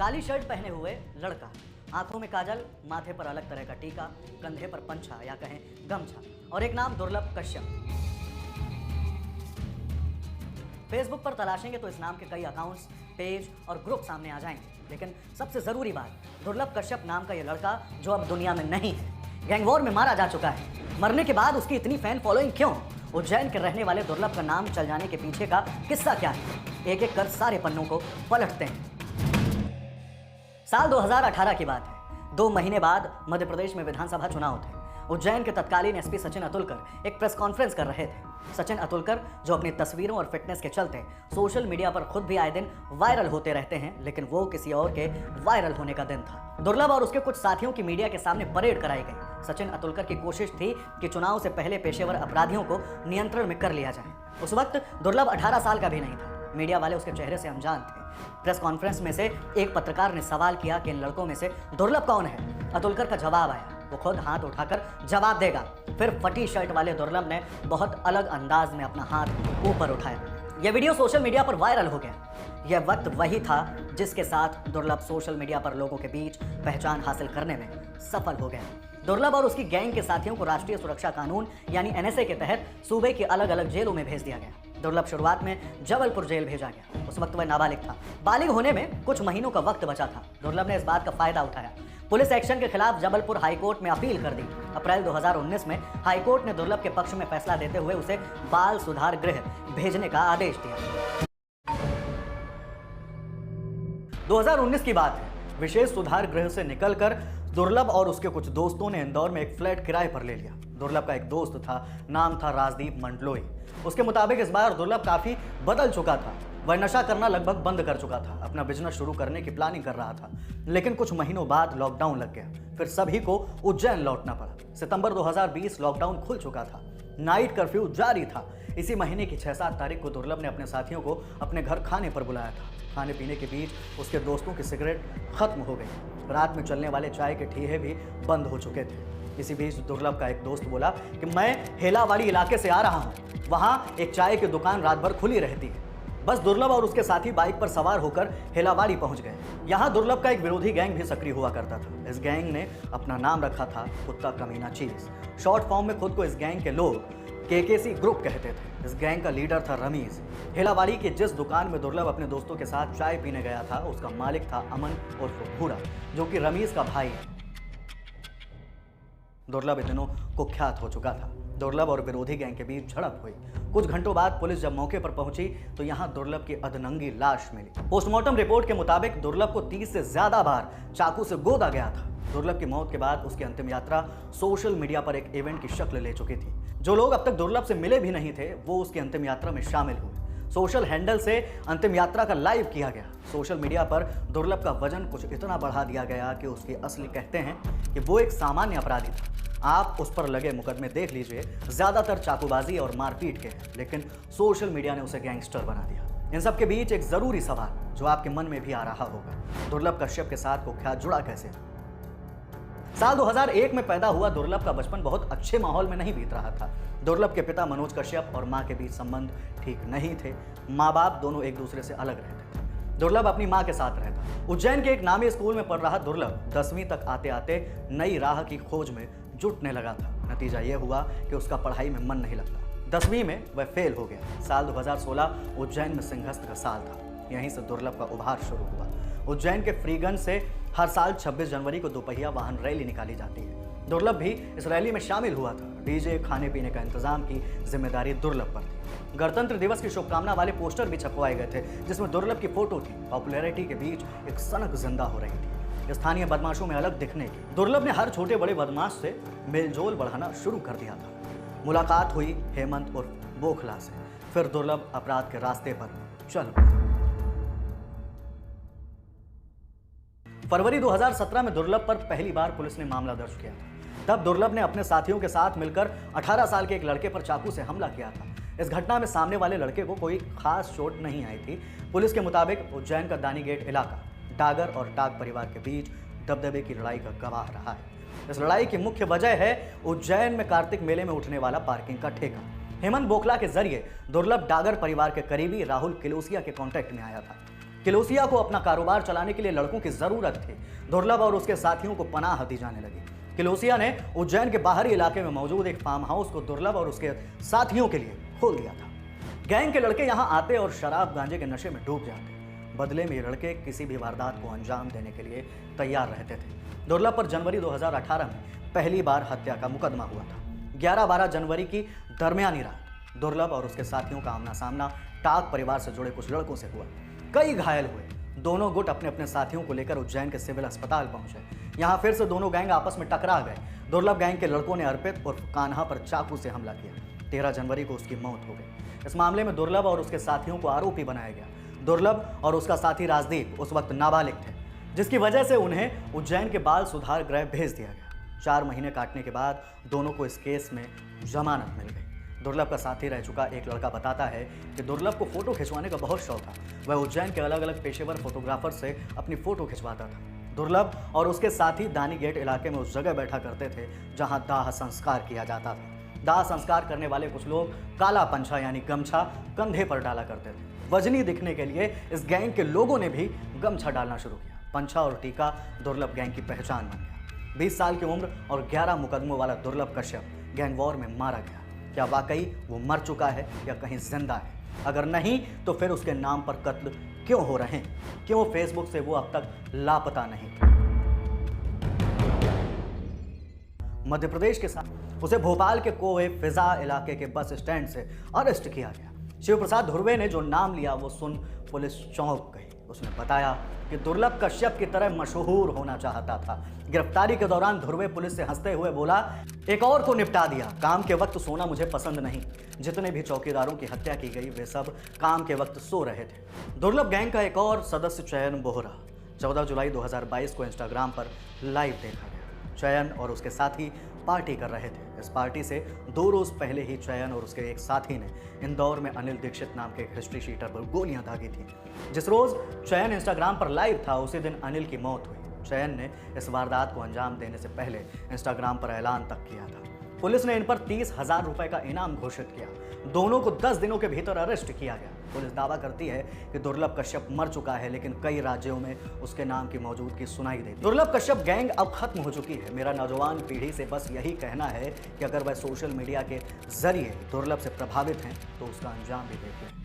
काली shirt पहने हुए लड़का, आंखों में काजल, माथे पर अलग तरह का टीका, कंधे पर पंछा या कहें गमछा और एक नाम दुर्लभ कश्यप। फेसबुक पर तलाशेंगे तो इस नाम के कई अकाउंट्स, पेज और ग्रुप सामने आ जाएंगे। लेकिन सबसे जरूरी बात, दुर्लभ कश्यप नाम का यह लड़का जो अब दुनिया में नहीं है, गैंगवॉर में मारा जा चुका है। मरने के बाद उसकी इतनी फैन फॉलोइंग क्यों? उज्जैन के रहने वाले दुर्लभ का नाम चल जाने के पीछे का किस्सा क्या है? एक एक कर सारे पन्नों को पलटते हैं। साल 2018 की बात है। 2 महीने बाद मध्य प्रदेश में विधानसभा चुनाव थे। उज्जैन के तत्कालीन एसपी सचिन अतुलकर एक प्रेस कॉन्फ्रेंस कर रहे थे। सचिन अतुलकर जो अपनी तस्वीरों और फिटनेस के चलते सोशल मीडिया पर खुद भी आए दिन वायरल होते रहते हैं, लेकिन वो किसी और के वायरल होने का दिन था। दुर्लभ और उसके कुछ साथियों की मीडिया के सामने परेड कराई गई। सचिन अतुलकर की कोशिश थी कि चुनाव से पहले पेशेवर अपराधियों को नियंत्रण में कर लिया जाए। उस वक्त दुर्लभ 18 साल का भी नहीं था। मीडिया वाले उसके चेहरे से अनजान थे। प्रेस कॉन्फ्रेंस में से एक पत्रकार ने सवाल किया कि इन लड़कों में से दुर्लभ कौन है? अतुलकर का जवाब आया, वो खुद हाथ उठाकर जवाब देगा। फिर फटी शर्ट वाले दुर्लभ ने बहुत अलग अंदाज में अपना हाथ ऊपर उठाया। यह वीडियो सोशल मीडिया पर वायरल हो गया। यह वक्त वही था जिसके साथ दुर्लभ सोशल मीडिया पर लोगों के बीच पहचान हासिल करने में सफल हो गया। दुर्लभ और उसकी गैंग के साथियों को राष्ट्रीय सुरक्षा कानून यानी एनएसए के तहत सूबे की अलग अलग जेलों में भेज दिया गया। दुर्लभ शुरुआत में जबलपुर जेल भेजा गया। उस वक्त वह नाबालिग था। बालिग होने में कुछ महीनों का वक्त बचा था। दुर्लभ ने इस बात का फायदा उठाया। पुलिस एक्शन के खिलाफ जबलपुर हाईकोर्ट में अपील कर दी। अप्रैल 2019 में हाईकोर्ट ने दुर्लभ के पक्ष में फैसला देते हुए उसे बाल सुधार गृह भेजने का आदेश दिया। 2019 की बात है। विशेष सुधार गृह से निकलकर दुर्लभ और उसके कुछ दोस्तों ने इंदौर में एक फ्लैट किराए पर ले लिया। दुर्लभ का एक दोस्त था, नाम था राजदीप मंडलोई। उसके मुताबिक इस बार दुर्लभ काफी बदल चुका था। वह नशा करना लगभग बंद कर चुका था, अपना बिजनेस शुरू करने की प्लानिंग कर रहा था। लेकिन कुछ महीनों बाद लॉकडाउन लग गया। फिर सभी को उज्जैन लौटना पड़ा। सितंबर 2020 लॉकडाउन खुल चुका था। नाइट कर्फ्यू जारी था। इसी महीने की 6-7 तारीख को दुर्लभ ने अपने साथियों को अपने घर खाने पर बुलाया था। खाने पीने के बीच उसके दोस्तों की सिगरेट खत्म हो गई। रात में चलने वाले चाय के ठीहे भी बंद हो चुके थे। इसी बीच दुर्लभ का एक दोस्त बोला कि मैं हेलावाड़ी इलाके से आ रहा हूँ, वहाँ एक चाय की दुकान रात भर खुली रहती है। बस दुर्लभ और उसके साथी बाइक पर सवार होकर हेलावाड़ी पहुंच गए। यहाँ दुर्लभ का एक विरोधी गैंग भी सक्रिय हुआ करता था। इस गैंग ने अपना नाम रखा था कुत्ता कमीना चीज। शॉर्ट फॉर्म में खुद को इस गैंग के लोग केकेसी ग्रुप कहते थे। इस गैंग का लीडर था रमीज। हेलावाड़ी की जिस दुकान में दुर्लभ अपने दोस्तों के साथ चाय पीने गया था, उसका मालिक था अमन उर्फ भूरा, जो कि रमीज का भाई है। दुर्लभ इन दिनों कुख्यात हो चुका था। दुर्लभ और विरोधी गैंग के बीच झड़प हुई। कुछ घंटों बाद पुलिस जब मौके पर पहुंची तो यहां दुर्लभ की अधनंगी लाश मिली। पोस्टमार्टम रिपोर्ट के मुताबिक दुर्लभ को 30 से ज्यादा बार चाकू से गोदा गया था। दुर्लभ की मौत के बाद उसकी अंतिम यात्रा सोशल मीडिया पर एक इवेंट की शक्ल ले चुकी थी। जो लोग अब तक दुर्लभ से मिले भी नहीं थे, वो उसकी अंतिम यात्रा में शामिल हुए। सोशल हैंडल से अंतिम यात्रा का लाइव किया गया। सोशल मीडिया पर दुर्लभ का वजन कुछ इतना बढ़ा दिया गया कि उसके असली कहते हैं कि वो एक सामान्य अपराधी था। आप उस पर लगे मुकदमे देख लीजिए, ज्यादातर चाकूबाजी और मारपीट के हैं, लेकिन सोशल मीडिया ने उसे गैंगस्टर बना दिया। इन सब के बीच एक जरूरी सवाल जो आपके मन में भी आ रहा होगा, दुर्लभ कश्यप के साथ कुख्यात जुड़ा कैसे? साल 2001 में पैदा हुआ दुर्लभ का बचपन बहुत अच्छे माहौल में नहीं बीत रहा था। दुर्लभ के पिता मनोज कश्यप और मां के बीच संबंध ठीक नहीं थे। माँ बाप दोनों एक दूसरे से अलग रहते थे। दुर्लभ अपनी मां के साथ रहता। उज्जैन के एक नामी स्कूल में पढ़ रहा दुर्लभ 10वीं तक आते आते नई राह की खोज में जुटने लगा था। नतीजा यह हुआ कि उसका पढ़ाई में मन नहीं लगता। 10वीं में वह फेल हो गया। साल 2016 उज्जैन में सिंहस्थ का साल था। यहीं से दुर्लभ का उभार शुरू हुआ। उज्जैन के फ्रीगंज से हर साल 26 जनवरी को दोपहिया वाहन रैली निकाली जाती है। दुर्लभ भी इस रैली में शामिल हुआ था। डीजे, खाने पीने का इंतजाम की जिम्मेदारी दुर्लभ पर थी। गणतंत्र दिवस की शुभकामना वाले पोस्टर भी छपवाए गए थे, जिसमें दुर्लभ की फोटो थी। पॉपुलैरिटी के बीच एक सनक जिंदा हो रही थी, स्थानीय बदमाशों में अलग दिखने की। दुर्लभ ने हर छोटे बड़े बदमाश से मेलजोल बढ़ाना शुरू कर दिया था। मुलाकात हुई हेमंत और बोखला से। फिर दुर्लभ अपराध के रास्ते पर चल पड़ा। फरवरी 2017 में दुर्लभ पर पहली बार पुलिस ने मामला दर्ज किया था। तब दुर्लभ ने अपने साथियों के साथ मिलकर 18 साल के एक लड़के पर चाकू से हमला किया था। इस घटना में सामने वाले लड़के को कोई खास चोट नहीं आई थी। पुलिस के मुताबिक उज्जैन का दानी गेट इलाका डागर और टाग परिवार के बीच दबदबे की लड़ाई का गवाह रहा है। इस लड़ाई की मुख्य वजह है उज्जैन में कार्तिक मेले में उठने वाला पार्किंग का ठेका। हेमंत बोखला के जरिए दुर्लभ डागर परिवार के करीबी राहुल किलोसिया के कांटेक्ट में आया था। किलोसिया को अपना कारोबार चलाने के लिए लड़कों की जरूरत थी। दुर्लभ और उसके साथियों को पनाह दी जाने लगी। किलोसिया ने उज्जैन के बाहरी इलाके में मौजूद एक फार्म हाउस को दुर्लभ और उसके साथियों के लिए खोल दिया था। गैंग के लड़के यहां आते और शराब गांजे के नशे में डूब जाते। बदले में ये लड़के किसी भी वारदात को अंजाम देने के लिए तैयार रहते थे। दुर्लभ पर जनवरी 2018 में पहली बार हत्या का मुकदमा हुआ था। 11-12 जनवरी की दरमियानी रात दुर्लभ और उसके साथियों का आमना सामना टाक परिवार से जुड़े कुछ लड़कों से हुआ। कई घायल हुए। दोनों गुट अपने अपने साथियों को लेकर उज्जैन के सिविल अस्पताल पहुंचे। यहां फिर से दोनों गैंग आपस में टकरा गए। दुर्लभ गैंग के लड़कों ने अर्पित और कान्हा पर चाकू से हमला किया। 13 जनवरी को उसकी मौत हो गई। इस मामले में दुर्लभ और उसके साथियों को आरोपी बनाया गया। दुर्लभ और उसका साथी राजदीप उस वक्त नाबालिग थे, जिसकी वजह से उन्हें उज्जैन के बाल सुधार गृह भेज दिया गया। 4 महीने काटने के बाद दोनों को इस केस में जमानत मिल गई। दुर्लभ का साथी रह चुका एक लड़का बताता है कि दुर्लभ को फोटो खिंचवाने का बहुत शौक था। वह उज्जैन के अलग अलग पेशेवर फोटोग्राफर से अपनी फोटो खिंचवाता था। दुर्लभ और उसके साथी दानी गेट इलाके में उस जगह बैठा करते थे जहां दाह संस्कार किया जाता था। दाह संस्कार करने वाले कुछ लोग काला पंछा यानी गमछा कंधे पर डाला करते थे। वजनी दिखने के लिए इस गैंग के लोगों ने भी गमछा डालना शुरू किया। पंछा और टीका दुर्लभ गैंग की पहचान बन गया। 20 साल की उम्र और 11 मुकदमों वाला दुर्लभ कश्यप गैंग वॉर में मारा गया। क्या वाकई वो मर चुका है या कहीं जिंदा है? अगर नहीं तो फिर उसके नाम पर कत्ल क्यों हो रहे हैं? क्यों फेसबुक से वो अब तक लापता नहीं? मध्य प्रदेश के साथ उसे भोपाल के कोए फिजा इलाके के बस स्टैंड से अरेस्ट किया गया। शिव प्रसाद धुर्वे ने जो नाम लिया वो सुन पुलिस चौंक गई। उसने बताया कि दुर्लभ कश्यप की तरह मशहूर होना चाहता था। गिरफ्तारी के दौरान धुर्वे पुलिस से हंसते हुए बोला, एक और को निपटा दिया। काम के वक्त सोना मुझे पसंद नहीं। जितने भी चौकीदारों की हत्या की गई वे सब काम के वक्त सो रहे थे। दुर्लभ गैंग का एक और सदस्य चयन बोहरा 14 जुलाई 2022 को इंस्टाग्राम पर लाइव देखा गया। चयन और उसके साथी पार्टी कर रहे थे। इस पार्टी से 2 रोज पहले ही चयन और उसके एक साथी ने इंदौर में अनिल दीक्षित नाम के एक हिस्ट्री शीटर पर गोलियां दागी थी। जिस रोज चयन इंस्टाग्राम पर लाइव था उसी दिन अनिल की मौत हुई। चयन ने इस वारदात को अंजाम देने से पहले इंस्टाग्राम पर ऐलान तक किया था। पुलिस ने इन पर 30,000 रुपए का इनाम घोषित किया। दोनों को 10 दिनों के भीतर अरेस्ट किया गया। पुलिस दावा करती है कि दुर्लभ कश्यप मर चुका है, लेकिन कई राज्यों में उसके नाम की मौजूदगी सुनाई देती। दुर्लभ कश्यप गैंग अब खत्म हो चुकी है। मेरा नौजवान पीढ़ी से बस यही कहना है कि अगर वह सोशल मीडिया के जरिए दुर्लभ से प्रभावित हैं तो उसका अंजाम भी देखें।